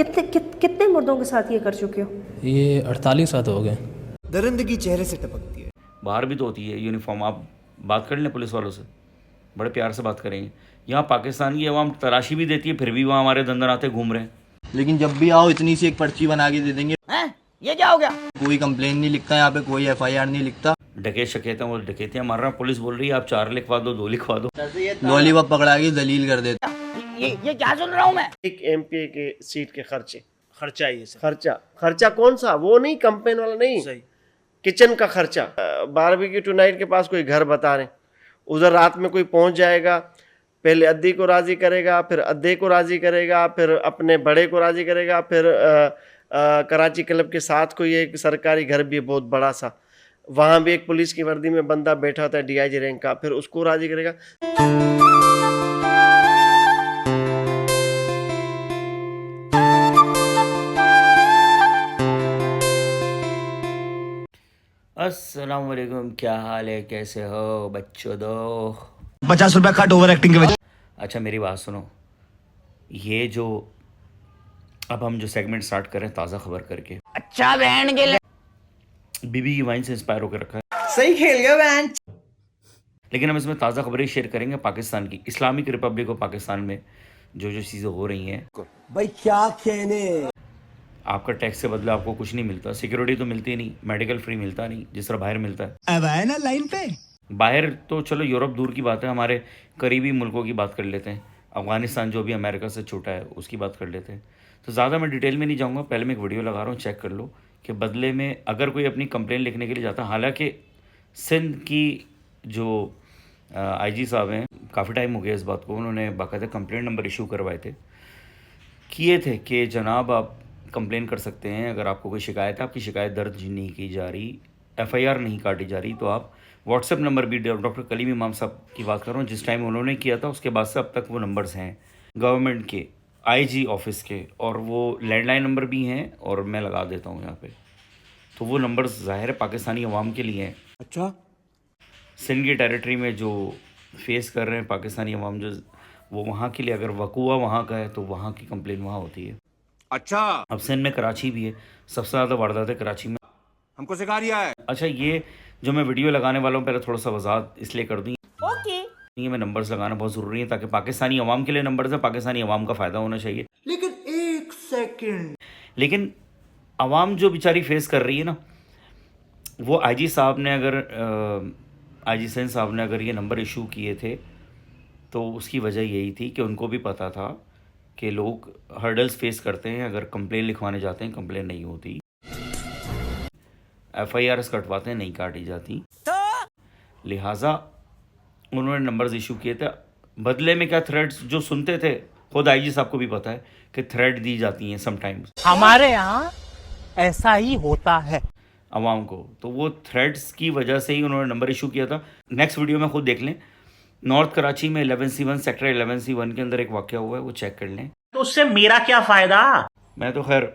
कितने मर्दों के साथ ये कर चुके हो? ये 48 साल हो गए। दरिंदगी चेहरे से टपकती है। बाहर भी तो होती है यूनिफॉर्म, आप बात कर लें पुलिस वालों से, बड़े प्यार से बात करेंगे। यहाँ पाकिस्तान की आवाम तलाशी भी देती है, फिर भी वहाँ हमारे दंदनाते घूम रहे हैं। लेकिन जब भी आओ इतनी सी एक पर्ची बना के दे देंगे। हैं? ये क्या हो गया? कोई कंप्लेन नहीं लिखता यहाँ पे, कोई FIR नहीं लिखता। डकैत शकेत हैं, वो डकैतियाँ मार रहा है, पुलिस बोल रही है आप 4 लिखवा दो, 2 लिखवा दो। लॉलीपॉप पकड़ा के जलील कर देते। ये क्या सुन रहा हूँ मैं? एक MP के सीट के खर्चा ये खर्चा कौन सा? वो नहीं, कंपेन वाला नहीं, सही किचन का खर्चा। बारबेक्यू टुनाइट के पास कोई घर बता रहे, उधर रात में कोई पहुंच जाएगा, पहले अद्दी को राजी करेगा, फिर अद्दे को राजी करेगा, फिर अपने बड़े को राजी करेगा, फिर कराची क्लब के साथ कोई एक सरकारी घर भी है बहुत बड़ा सा, वहाँ भी एक पुलिस की वर्दी में बंदा बैठा होता है DIG रैंक का, फिर उसको राजी करेगा। अस्सलाम वालेकुम, क्या हाल है, कैसे हो बच्चों दो? 50 रुपया कट ओवर एक्टिंग के वजह। अच्छा मेरी बात सुनो, ये जो अब हम जो सेगमेंट स्टार्ट कर रहे हैं ताज़ा खबर करके, अच्छा बहन के बीबी की वाइन से इंस्पायर होकर रखा है। सही खेल गया बहन। लेकिन हम इसमें ताज़ा खबरें शेयर करेंगे पाकिस्तान की, इस्लामिक रिपब्लिक ऑफ पाकिस्तान में जो जो चीज़ें हो रही हैं। भाई क्या कहने, आपका टैक्स से बदला आपको कुछ नहीं मिलता, सिक्योरिटी तो मिलती नहीं, मेडिकल फ्री मिलता नहीं जिस तरह बाहर मिलता है। अब आए ना लाइन पे। बाहर तो चलो यूरोप दूर की बात है, हमारे करीबी मुल्कों की बात कर लेते हैं। अफ़गानिस्तान जो भी अमेरिका से छोटा है उसकी बात कर लेते हैं। तो ज़्यादा मैं डिटेल में नहीं जाऊँगा, पहले मैं एक वीडियो लगा रहा हूँ, चेक कर लो कि बदले में अगर कोई अपनी कंप्लेन लिखने के लिए जाता है। हालांकि सिंध की जो IG साहब हैं, काफ़ी टाइम हो गया इस बात को, उन्होंने बाकायदा कंप्लेंट नंबर इशू करवाए थे, किए थे कि जनाब आप कंप्लेन कर सकते हैं, अगर आपको कोई शिकायत है, आपकी शिकायत दर्ज नहीं की जा रही, FIR नहीं काटी जा रही, तो आप व्हाट्सएप नंबर भी, डॉक्टर कलीम इमाम साहब की बात कर रहा हूँ, जिस टाइम उन्होंने किया था उसके बाद से अब तक वो नंबर्स हैं गवर्नमेंट के, IG ऑफिस के, और वो लैंडलाइन नंबर भी हैं, और मैं लगा देता हूँ यहाँ पे। तो वो नंबर्स ज़ाहिर है पाकिस्तानी अवाम के लिए हैं। अच्छा सिंध की टेरिटरी में जो फेस कर रहे हैं पाकिस्तानी अवाम, जो वो वहाँ के लिए, अगर वकूआ वहाँ का है तो वहाँ की कंप्लेन वहाँ होती है। अच्छा, अब सिंध में कराची भी है, सबसे ज़्यादा वारदातें कराची में। हमको सिखा रिया है। अच्छा ये जो मैं वीडियो लगाने वाला हूँ, पहले थोड़ा सा वजाहत इसलिए कर दूँ, ओके ये मैं नंबर्स लगाना बहुत ज़रूरी है ताकि पाकिस्तानी अवाम के लिए नंबर्स है, पाकिस्तानी अवाम का फ़ायदा होना चाहिए। लेकिन 1 सेकंड, लेकिन अवाम जो बेचारी फेस कर रही है ना, वो IG साहब ने अगर IG सिंध साहब ने अगर ये नंबर इशू किए थे तो उसकी वजह यही थी कि उनको भी पता था कि लोग हर्डल्स फेस करते हैं, अगर कंप्लेन लिखवाने जाते हैं कंप्लेन नहीं होती, FIRs कटवाते हैं नहीं काटी जाती, लिहाजा उन्होंने नंबर्स इशू किए थे। बदले में क्या थ्रेड्स जो सुनते थे, खुद IG साहब को भी पता है कि थ्रेड दी जाती हैं समटाइम्स हमारे यहाँ ऐसा ही होता है अवाम को, तो वो थ्रेड्स की वजह से ही उन्होंने नंबर इशू किया था। नेक्स्ट वीडियो में खुद देख लें, नॉर्थ कराची में 11C1 सेक्टर 11C1 के अंदर एक वाक़या हुआ है, वो चेक कर लें। तो उससे मेरा क्या फायदा? मैं तो खैर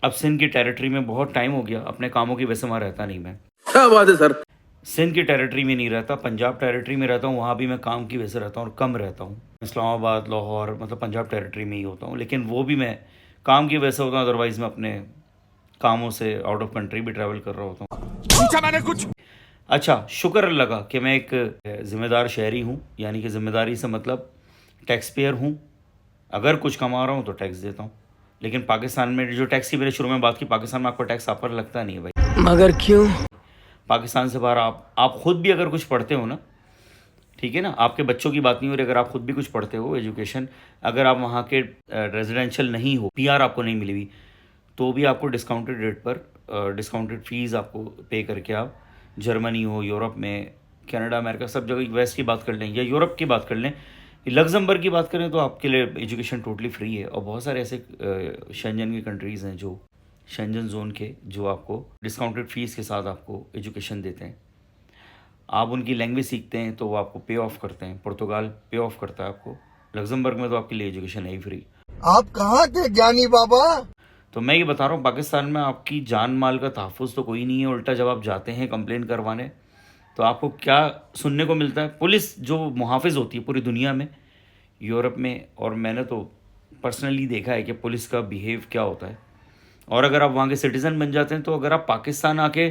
अब सिंध की टेरिटरी में बहुत टाइम हो गया, अपने कामों की वजह से वहाँ रहता नहीं। मैं क्या बात है सर। सिंध की टेरिटरी में नहीं रहता, पंजाब टेरिटरी में रहता हूँ, वहाँ भी मैं काम की वजह से रहता हूँ और कम रहता हूँ। इस्लामाबाद, लाहौर, मतलब पंजाब टेरिटरी में ही होता हूँ, लेकिन वो भी मैं काम की वजह से होता हूँ, अदरवाइज़ मैं अपने कामों से आउट ऑफ कंट्री भी ट्रैवल कर रहा होता हूँ। पूछा मैंने कुछ। अच्छा शुक्र लगा कि मैं एक ज़िम्मेदार शहरी हूँ, यानी कि ज़िम्मेदारी से मतलब टैक्स पेयर हूँ, अगर कुछ कमा रहा हूँ तो टैक्स देता हूँ। लेकिन पाकिस्तान में जो टैक्स की मैंने शुरू में बात की, पाकिस्तान में आपको टैक्स आप पर लगता नहीं है भाई। मगर क्यों? पाकिस्तान से बाहर आप खुद भी अगर कुछ पढ़ते हो ना, ठीक है ना, आपके बच्चों की बात नहीं हो रही, अगर आप खुद भी कुछ पढ़ते हो एजुकेशन, अगर आप वहाँ के रेजिडेंशियल नहीं हो, PR आपको नहीं मिली हुई, तो भी आपको डिस्काउंटेड रेट पर डिस्काउंटेड फ़ीस आपको पे करके आप जर्मनी हो, यूरोप में, कनाडा, अमेरिका, सब जगह, US की बात कर लें या यूरोप की बात कर लें, लग्जमबर्ग की बात करें तो आपके लिए एजुकेशन टोटली फ्री है। और बहुत सारे ऐसे शेंजन की कंट्रीज़ हैं, जो शेंजन जोन के, जो आपको डिस्काउंटेड फ़ीस के साथ आपको एजुकेशन देते हैं। आप उनकी लैंग्वेज सीखते हैं तो वो आपको पे ऑफ करते हैं। पुर्तगाल पे ऑफ करता है आपको, लग्जमबर्ग में तो आपके लिए एजुकेशन है ही फ्री। आप कहाँ थे ज्ञानी बाबा। तो मैं ये बता रहा हूँ, पाकिस्तान में आपकी जान माल का तहफ़्फ़ुज़ तो कोई नहीं है। उल्टा जब आप जाते हैं कंप्लेन करवाने तो आपको क्या सुनने को मिलता है? पुलिस जो मुहाफ़िज़ होती है पूरी दुनिया में, यूरोप में, और मैंने तो पर्सनली देखा है कि पुलिस का बिहेव क्या होता है। और अगर आप वहाँ के सिटीज़न बन जाते हैं तो अगर आप पाकिस्तान आके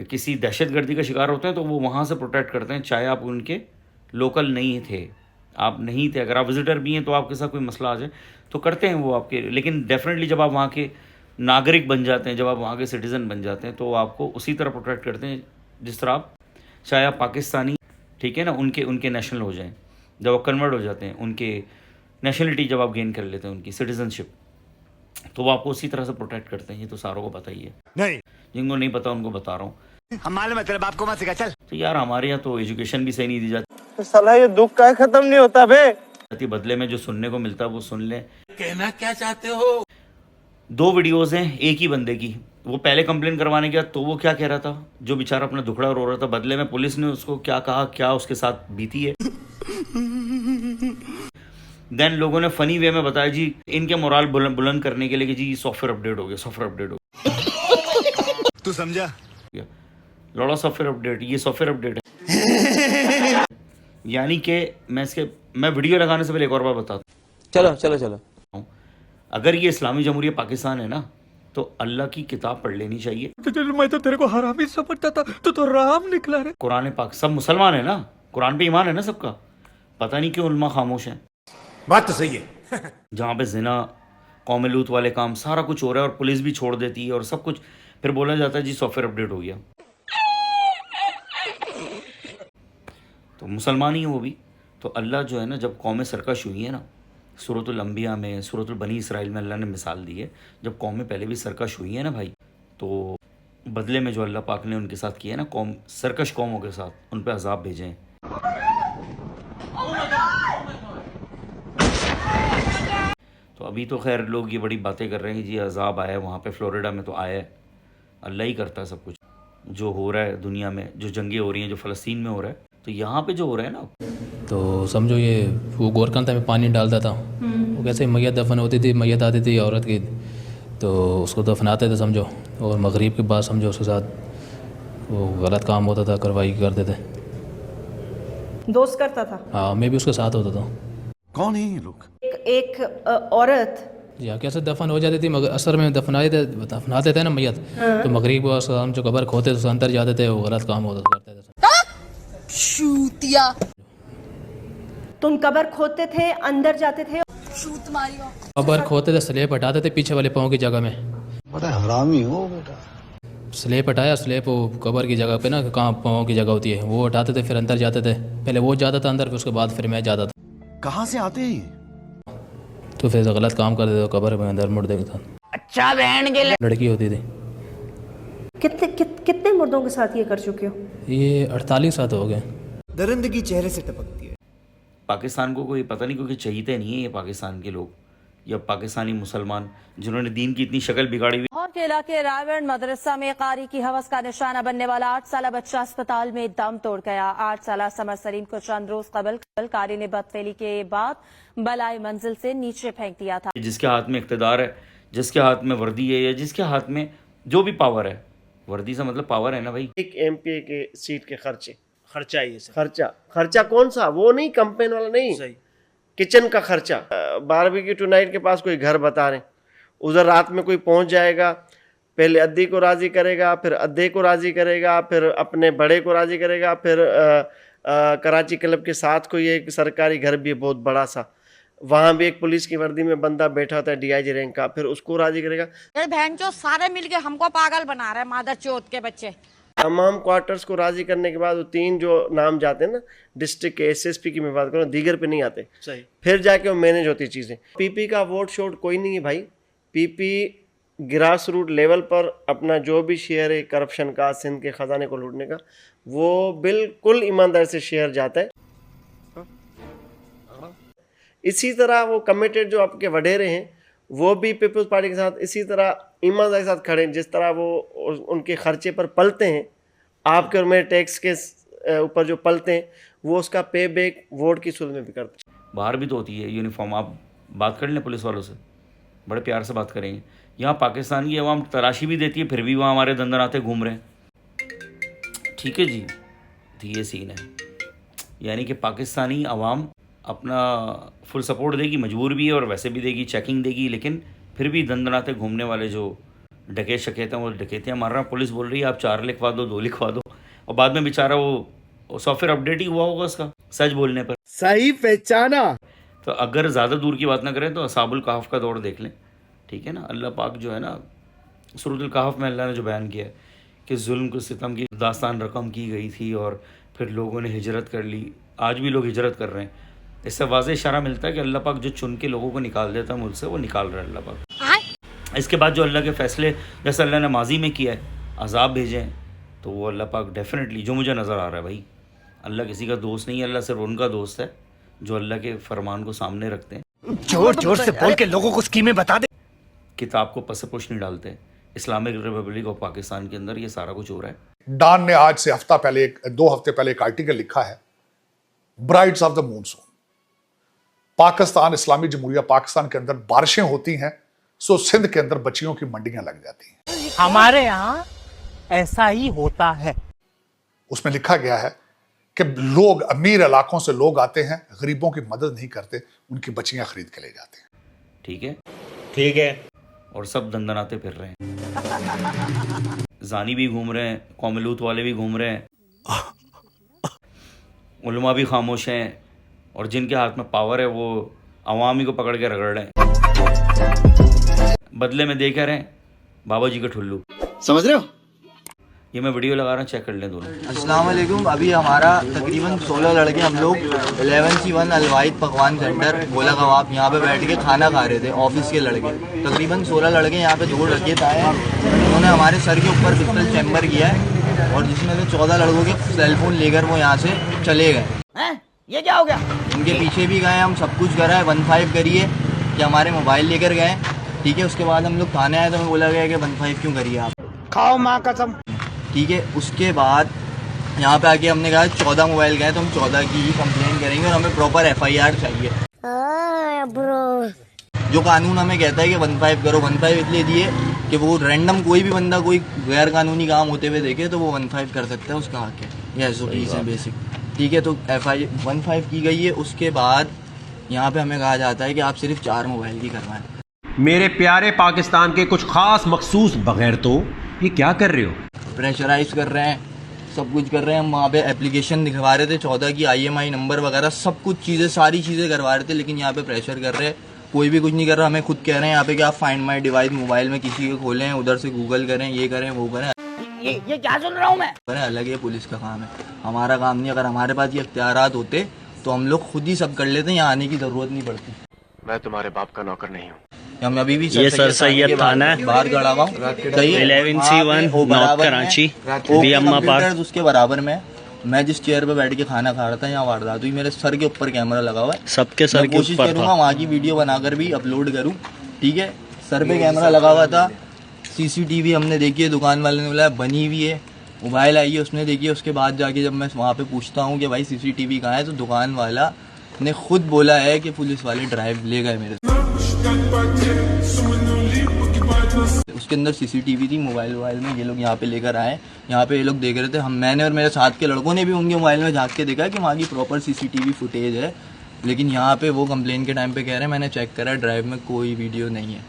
किसी दहशतगर्दी का शिकार होते हैं तो वो वहाँ से प्रोटेक्ट करते हैं, चाहे आप उनके लोकल नहीं थे, आप नहीं थे, अगर आप विजिटर भी हैं तो आपके साथ कोई मसला आ जाए तो करते हैं वो आपके। लेकिन डेफिनेटली जब आप वहाँ के नागरिक बन जाते हैं, जब आप वहाँ के सिटीज़न बन जाते हैं तो आपको उसी तरह प्रोटेक्ट करते हैं जिस तरह आप, चाहे आप पाकिस्तानी, ठीक है ना, उनके नेशनल हो जाएं, जब आप कन्वर्ट हो जाते हैं, उनके नेशनलिटी जब आप गेन कर लेते हैं, उनकी सिटीजनशिप, तो वो आपको उसी तरह से प्रोटेक्ट करते हैं। ये तो सारों को पता ही है, नहीं जिनको नहीं पता उनको बता रहा हूँ। हम मालूम है तेरे बाप को मत सिखा, चल। तो यार हमारे यहाँ तो एजुकेशन भी सही नहीं दी जाती, तो साला ये दुख का खत्म नहीं होता बे। बदले में जो सुनने को मिलता है वो सुन लें। कहना क्या चाहते हो? 2 वीडियोस हैं एक ही बंदे की। वो पहले कंप्लेन करवाने गया तो वो क्या कह रहा था, जो बेचारा अपना दुखड़ा रो रहा था, बदले में पुलिस ने उसको क्या कहा, क्या उसके साथ बीती है। देन लोगों ने फनी वे में बताया जी इनके मोराल बुलंद करने के लिए कि जी सॉफ्टवेयर अपडेट हो गया, सॉफ्टवेयर अपडेट हो गया। तू समझा? लौड़ा सॉफ्टवेयर अपडेट, ये सॉफ्टवेयर अपडेट है। यानी कि मैं वीडियो लगाने से पहले एक और बार बताता हूँ, चलो अगर ये इस्लामी जमहूरियत पाकिस्तान है ना तो अल्लाह की किताब पढ़ लेनी चाहिए। मैं तो तेरे को हरामी समझता था, तो राम निकला रे। कुरान पाक, सब मुसलमान है ना, कुरान पे ईमान है ना सबका, पता नहीं क्यों उल्मा खामोश है। बात तो सही है। जहाँ पे जिना, कौम लूत वाले काम, सारा कुछ हो रहा है और पुलिस भी छोड़ देती है और सब कुछ, फिर बोला जाता है जी सॉफ्टवेयर अपडेट हो गया। तो मुसलमान ही है वो भी। तो अल्लाह जो है ना, जब कौमें सरकश हुई है ना, सूरतुल अंबिया में, सूरतुल बनी इसराइल में अल्लाह ने मिसाल दी है, जब कौमें पहले भी सरकश हुई है ना भाई, तो बदले में जो अल्लाह पाक ने उनके साथ किया है ना, सरकश कौमों के साथ उन पर अजाब भेजे हैं। तो अभी तो खैर लोग ये बड़ी बातें कर रहे हैं कि जी अजाब आया है, वहाँ पे फ्लोरिडा में तो आया है। अल्लाह ही करता है सब कुछ। जो हो रहा है दुनिया में, जो जंगें हो रही हैं, जो फ़लस्तीन में हो रहा है, तो यहाँ पे जो हो रहा है ना, तो समझो ये वो गोरकंदा में पानी डालता था, वो कैसे मैयत दफन होती थी, मैयत आती थी औरत की, तो उसको दफनाते थे समझो, और मगरिब के बाद समझो उसके साथ वो गलत काम होता था, कार्रवाई करते थे। दोस्त करता था? हाँ, मैं भी उसके साथ होता था। कौन है ये लोग? एक औरत या कैसे दफन हो जाती थी, मगर असर में दफनाते थे ना मैयत, तो मगरिब को हम जो कब्र खोते थे उसके अंदर जाते थे, वो गलत काम होता करते थे। तुम कब्र खोदते थे, अंदर जाते थे, कब्र खोते थे, स्लेब हटाते थे पीछे वाले पाँव की जगह में। बड़ा हरामी हो बेटा। स्लेब हटाया, स्लेब वो कब्र की जगह पे ना, कहाँ पाँव की जगह होती है, वो हटाते थे, फिर अंदर जाते थे। पहले वो जाता था अंदर, फिर उसके बाद फिर मैं जाता था। कहाँ से आते हैं? तो फिर गलत काम करते थे, कब्र में अंदर मुड़ देता था। अच्छा बहन के लड़की होती थी। कितने मुर्दों के साथ ये कर चुके हो? ये 48 साल हो गए। दरिंदगी चेहरे से टपकती है। पाकिस्तान को कोई पता नहीं क्योंकि चाहिए नहीं है ये पाकिस्तान के लोग या पाकिस्तानी मुसलमान जिन्होंने दीन की इतनी शक्ल बिगाड़ी हुई। लाहौर के इलाके रायगढ़ मदरसा में कारी की हवस का निशाना बनने वाला 8 साल बच्चा अस्पताल में दम तोड़ गया। 8 साल समर सलीम को चंद रोज कबल कारी ने बदफेली के बाद बलाई मंजिल से नीचे फेंक दिया था। जिसके हाथ में इख्तिदार है, जिसके हाथ में वर्दी है, या जिसके हाथ में जो भी पावर है, वर्दी से मतलब पावर है ना भाई। एक एमपी के सीट के खर्चा ही है। खर्चा कौन सा? वो नहीं, कंपेन वाला नहीं, सही किचन का खर्चा। बारबेक्यू टुनाइट के पास कोई घर बता रहे, उधर रात में कोई पहुंच जाएगा, पहले अद्दी को राजी करेगा, फिर अद्दे को राजी करेगा, फिर अपने बड़े को राजी करेगा, फिर कराची क्लब के साथ कोई एक सरकारी घर भी है बहुत बड़ा सा, वहाँ भी एक पुलिस की वर्दी में बंदा बैठा होता है डीआईजी रैंक का, फिर उसको राजी करेगा। बहन चो सारे मिलके हमको पागल बना रहे हैं, मादर चौथ के बच्चे। तमाम क्वार्टर्स को राजी करने के बाद वो 3 जो नाम जाते हैं ना, डिस्ट्रिक्ट के एसएसपी की मैं बात करूँ, दीगर पे नहीं आते, सही, फिर जाके वो मैनेज होती चीज़ें। पीपी का वोट शोट कोई नहीं है भाई। पीपी ग्रास रूट लेवल पर अपना जो भी शेयर है करप्शन का, सिंध के खजाने को लूटने का, वो बिल्कुल ईमानदारी से शेयर जाता है। इसी तरह वो कमिटेड जो आपके वडेरे हैं वो भी पीपल्स पार्टी के साथ इसी तरह ईमानदारी के साथ खड़े हैं। जिस तरह वो उनके खर्चे पर पलते हैं, आपके और मेरे टैक्स के ऊपर जो पलते हैं, वो उसका पे बैक वोट की सूरत में भी करते हैं। बाहर भी तो होती है यूनिफॉर्म, आप बात कर लें पुलिस वालों से, बड़े प्यार से बात करेंगे। यहाँ पाकिस्तान की अवाम तलाशी भी देती है, फिर भी वहाँ हमारे दंदन आते घूम रहे हैं। ठीक है जी, तो ये सीन है। यानी कि पाकिस्तानी अवाम अपना फुल सपोर्ट देगी, मजबूर भी है और वैसे भी देगी, चेकिंग देगी, लेकिन फिर भी दंदनाते घूमने वाले जो डकैत शकेत हैं वो डकैतियाँ मार रहा है। पुलिस बोल रही है आप 4 लिखवा दो, 2 लिखवा दो, और बाद में बेचारा वो सॉफ्टवेयर अपडेट ही हुआ होगा उसका सच बोलने पर। सही पहचाना। तो अगर ज़्यादा दूर की बात ना करें तो असाबुल कहफ का दौर देख लें, ठीक है ना। अल्लाह पाक जो है ना, सूरतुल कहफ में अल्लाह ने जो बयान किया है कि जुल्म को सितम की दास्तान रकम की गई थी और फिर लोगों ने हिजरत कर ली, आज भी लोग हिजरत कर रहे हैं। इससे वाज़ेह इशारा मिलता है कि अल्लाह पाक जो चुन के लोगों को निकाल देता है मुल्क से, वो निकाल रहा है अल्लाह पाक। इसके बाद जो अल्लाह के फ़ैसले जैसे अल्लाह ने माजी में किया है, अजाब भेजे हैं, तो वो अल्लाह पाक डेफिनेटली, जो मुझे नज़र आ रहा है भाई, अल्लाह किसी का दोस्त नहीं है, अल्लाह सिर्फ उनका दोस्त है जो अल्लाह के फरमान को सामने रखते हैं, जोर जोर से बोल के लोगों को स्कीमें बता दे। किताब को पसपोश नहीं डालते। इस्लामिक रिपब्लिक ऑफ पाकिस्तान के अंदर ये सारा कुछ हो रहा है। डॉन ने आज से 2 हफ्ते पहले एक आर्टिकल लिखा है, brides of the monsoon, Pakistan इस्लामी जमहूरिया पाकिस्तान के अंदर बारिशें होती हैं, सो सिंध के अंदर बच्चियों की मंडियां लग जाती हैं। हमारे यहाँ ऐसा ही होता है। उसमें लिखा गया है कि लोग अमीर इलाकों से लोग आते हैं, गरीबों की मदद नहीं करते, उनकी बच्चियां खरीद के ले जाते हैं। ठीक है, ठीक है। और सब दंदनाते फिर रहे हैं, जानी भी घूम रहे हैं, कौमलूत वाले भी घूम रहे हैं, उलमा भी खामोश हैं, और जिनके हाथ में पावर है वो अवामी को पकड़ के रगड़ रहे हैं, बदले में देख रहे हैं बाबा जी का ठुल्लू। समझ रहे हो? ये मैं वीडियो लगा रहा हूँ, चेक कर लें दोनों। अस्सलाम वालेकुम। अभी हमारा तकरीबन 16 लड़के हम लोग 11C1 अलवाइद पकवान सेंटर गोला कबाब यहाँ पे बैठ के खाना खा रहे थे, ऑफिस के लड़के तकरीबन 16 लड़के यहाँ पे दौड़ रखे थे आए। उन्होंने हमारे सर के ऊपर पिस्टल चैम्बर किया है और जिसमें से 14 लड़कों के सेलफोन लेकर वो यहाँ से चले गए। ये क्या हो गया? उनके पीछे भी गए, हम सब कुछ करा है, 15 करिए कि हमारे मोबाइल लेकर गए, ठीक है। उसके बाद हम लोग थाने आए तो हमें बोला गया कि 15 क्यों करिए आप, खाओ माँ कसम। ठीक है। उसके बाद यहाँ पे आके हमने कहा 14 मोबाइल गए तो हम 14 की ही कंप्लेन करेंगे और हमें प्रॉपर FIR चाहिए। जो कानून हमें कहता है कि 15 करो, 15 इसलिए दिए कि वो रैंडम कोई भी बंदा कोई गैर कानूनी काम होते हुए देखे तो वो 15 कर सकता है, उसका हक है, ये SOPs है बेसिक, ठीक है। तो FIR 15 की गई है। उसके बाद यहाँ पे हमें कहा जाता है कि आप सिर्फ 4 मोबाइल की करवाएं। मेरे प्यारे पाकिस्तान के कुछ खास मखसूस बगैर तो ये क्या कर रहे हो? प्रेशराइज कर रहे हैं, सब कुछ कर रहे हैं। हम वहाँ पे एप्लीकेशन दिखवा रहे थे 14 की, IMI नंबर वगैरह सब कुछ चीज़ें, सारी चीज़ें करवा रहे थे, लेकिन यहाँ पे प्रेशर कर रहे हैं, कोई भी कुछ नहीं कर रहा। हमें खुद कह रहे हैं यहाँ पे कि आप फाइंड माई डिवाइस मोबाइल में किसी को खोलें, उधर से गूगल करें, ये करें वो करें। ये क्या सुन रहा हूँ मैं? अलग ये पुलिस का काम है, हमारा काम नहीं। अगर हमारे पास ये इख्तियारात होते तो हम लोग खुद ही सब कर लेते, यहाँ आने की ज़रूरत नहीं पड़ती। मैं तुम्हारे बाप का नौकर नहीं हूँ। हम अभी भी ये सर सैयद थाना है, बाहर खड़ा हुआ 11C1 नॉर्थ कराची, अम्मा पार्क, उसके बराबर में मैं जिस चेयर पे बैठ के खाना खा रहा था, यहाँ वारदात हुई। मेरे सर के ऊपर कैमरा लगा हुआ है, सबके सर के कोशिश ऊपर करूँगा था। वहाँ की वीडियो बनाकर भी अपलोड करूँ, ठीक है। सर पे कैमरा लगा हुआ था, CCTV हमने देखी है, दुकान वाले ने बोला बनी हुई है, मोबाइल आई है उसने देखी है। उसके बाद जाके जब मैं वहाँ पे पूछता हूँ कि भाई CCTV कहाँ है, तो दुकान वाला ने खुद बोला है कि पुलिस वाले ड्राइव ले गए मेरे। उसके अंदर CCTV थी, मोबाइल में ये लोग यहाँ पे लेकर आए, यहाँ पे ये लोग देख रहे थे। मैंने और मेरे साथ के लड़कों ने भी उनके मोबाइल में झाँक के देखा कि वहाँ की प्रॉपर CCTV फुटेज है, लेकिन यहाँ पे वो कंप्लेन के टाइम पे कह रहे हैं मैंने चेक करा, ड्राइव में कोई वीडियो नहीं है।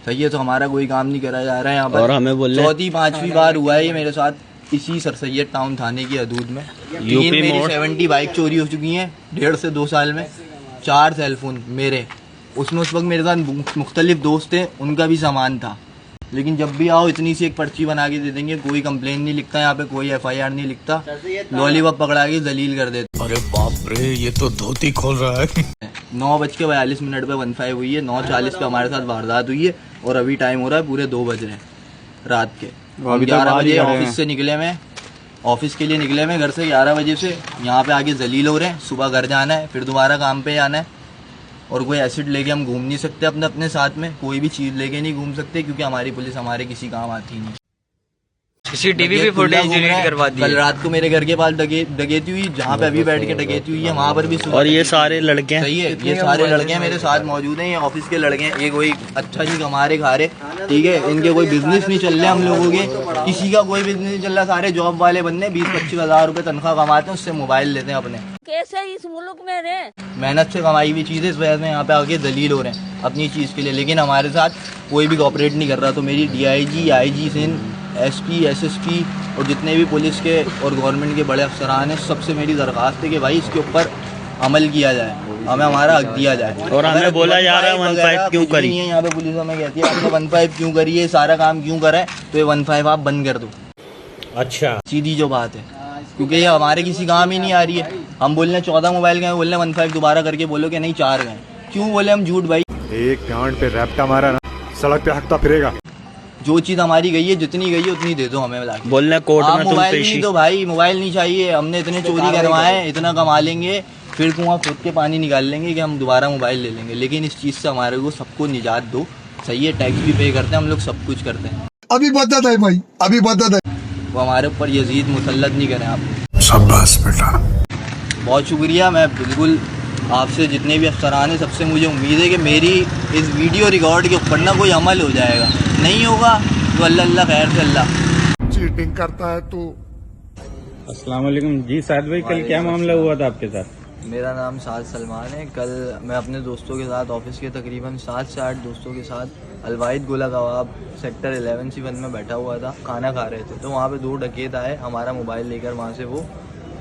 सही है, तो हमारा कोई काम नहीं करा जा रहा है यहाँ पर। और हमें बोले 4थी 5वीं बार हुआ है ये मेरे साथ, इसी सर सैयद टाउन थाने की हदूद में। 3 मेरी 70 बाइक चोरी हो चुकी हैं 1.5 से 2 साल में, 4 सेलफोन मेरे, उसमें उस वक्त मेरे साथ मुख्तलिफ दोस्त थे, उनका भी सामान था। लेकिन जब भी आओ इतनी सी एक पर्ची बना के दे देंगे, कोई कंप्लेन नहीं लिखता यहाँ पे, कोई FIR नहीं लिखता, लॉलीपॉप पकड़ा के जलील कर देते। अरे बाप रे, ये तो धोती खोल रहा है। 9:42 पे 15 हुई है, 9:40 पे हमारे साथ वारदात हुई है और अभी टाइम हो रहा है पूरे 2 बज रहे हैं रात के। 11 बजे ऑफिस से निकले, मैं ऑफिस के लिए निकले, मैं घर से 11 बजे से यहाँ पे आगे जलील हो रहे हैं। सुबह घर जाना है, फिर दोबारा काम पे जाना है, और कोई एसिड लेके हम घूम नहीं सकते अपने साथ में, कोई भी चीज़ लेके नहीं घूम सकते, क्योंकि हमारी पुलिस हमारे किसी काम आती नहीं। सीसीटीवी भी फुटेज डिलीट करवा दी। कल रात को मेरे घर के पास डकैती हुई, जहाँ पे अभी बैठ के डकैती हुई है वहाँ पर भी। और ये सारे लड़के सही है, ये सारे लड़के मेरे साथ मौजूद हैं, ये ऑफिस के लड़के हैं। ये कोई अच्छा नहीं कमा रहे खा रहे, ठीक है, इनके कोई बिजनेस नहीं चल रहे, हम लोगों के किसी का कोई बिजनेस नहीं चल रहा। सारे जॉब वाले बंदे 20-25 हज़ार रुपए तनख्वाह कमाते हैं, उससे मोबाइल लेते हैं अपने। कैसे इस मुल्क में रहे, मेहनत से कमाई हुई चीज़ है, इस वजह से यहाँ पे आके दलील हो रहे हैं अपनी चीज़ के लिए, लेकिन हमारे साथ कोई भी कोऑपरेट नहीं कर रहा। तो मेरी DIG, IG Sindh, SP, SSP और जितने भी पुलिस के और गवर्नमेंट के बड़े अफसरान हैं, सबसे मेरी दरख्वास्त है कि भाई इसके ऊपर अमल किया जाए, हमें हमारा हक दिया जाए। और हमें बोला जा रहा है 15 क्यों करी, यहाँ पे पुलिस हमें कहती है आपने 15 क्यों करी है, सारा काम क्यों करा है, तो ये 15 आप बंद कर दो। अच्छा, सीधी जो बात है, क्योंकि ये हमारे किसी काम ही नहीं आ रही है। हम बोल रहे हैं 14 मोबाइल गए, बोल रहे हैं 15 दोबारा करके बोलो कि नहीं 4 गए, क्यों बोले हम झूठ भाई। एक गांड पे रैप्टा मारा ना, सड़क पे हकता फिरेगा। जो चीज हमारी गई है, जितनी गई है उतनी दे दो हमें। बोलना कोर्ट में तुम मोबाइल पेशी। नहीं तो भाई मोबाइल नहीं चाहिए, हमने इतने चोरी करवाए, इतना कमा लेंगे, फिर कुआं खोद के पानी निकाल लेंगे कि हम दोबारा मोबाइल ले लेंगे। लेकिन इस चीज से हमारे को सबको निजात दो। सही है, टैक्स भी पे करते हैं हम लोग, सब कुछ करते हैं। अभी बदत है भाई, अभी बदत है। वो हमारे ऊपर यजीद मुसल्लत नहीं करें आप। शाबाश बेटा, बहुत शुक्रिया। मैं बिल्कुल आपसे जितने भी अफसरान हैं, सबसे मुझे उम्मीद है कि मेरी इस वीडियो रिकॉर्ड के ऊपर ना कोई अमल हो जाएगा। नहीं होगा तो अल्लाह खैर से अल्लाह। चीटिंग करता है तू। अस्सलाम वालेकुम जी साद भाई, कल क्या मामला हुआ था आपके साथ? मेरा नाम साद सलमान है। कल मैं अपने दोस्तों के साथ ऑफिस के तकरीबन 7 से 8 दोस्तों के साथ अलवाइद गोला कबाब सेक्टर 11C1 में बैठा हुआ था, खाना खा रहे थे। तो वहाँ पे 2 डकैत आए, हमारा मोबाइल लेकर वहाँ से वो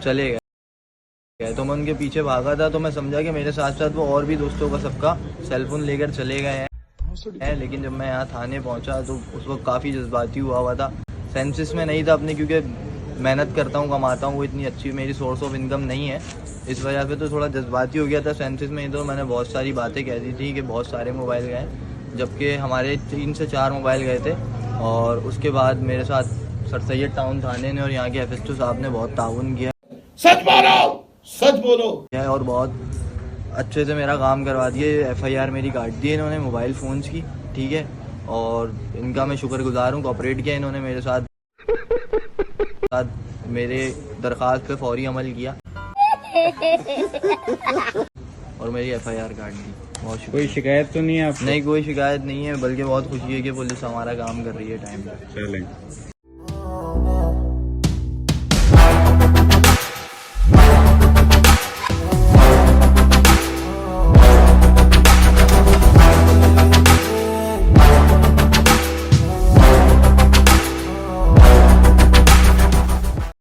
चले गए। तो मैं उनके पीछे भागा था, तो मैं समझा कि मेरे साथ साथ वो और भी दोस्तों का सबका सेलफोन लेकर चले गए हैं। लेकिन जब मैं यहाँ थाने पहुँचा तो उस वक्त काफ़ी जज्बाती हुआ था, सेंसिस में नहीं था अपने, क्योंकि मेहनत करता हूँ, कमाता हूँ, वो इतनी अच्छी मेरी सोर्स ऑफ इनकम नहीं है, इस वजह से तो थोड़ा जज्बाती हो गया था। सेंसिस में ही तो मैंने बहुत सारी बातें कह दी थी कि बहुत सारे मोबाइल गए, जबकि हमारे 3 से 4 मोबाइल गए थे। और उसके बाद मेरे साथ सर सैयद टाउन थाने ने और यहाँ के FSO साहब ने बहुत ताउन किया। सच बोलो और बहुत अच्छे से मेरा काम करवा दिए। FIR मेरी काट दी इन्होंने मोबाइल फ़ोन्स की, ठीक है, और इनका मैं शुक्रगुजार हूँ। कोऑपरेट किया इन्होंने मेरे साथ, मेरे दरख्वास्त पे फौरी अमल किया और मेरी FIR काट दी। बहुत शुक्रिया। कोई शिकायत तो नहीं है आपको? नहीं, कोई शिकायत नहीं है, बल्कि बहुत खुशी है कि पुलिस हमारा काम कर रही है टाइम पे। चलें।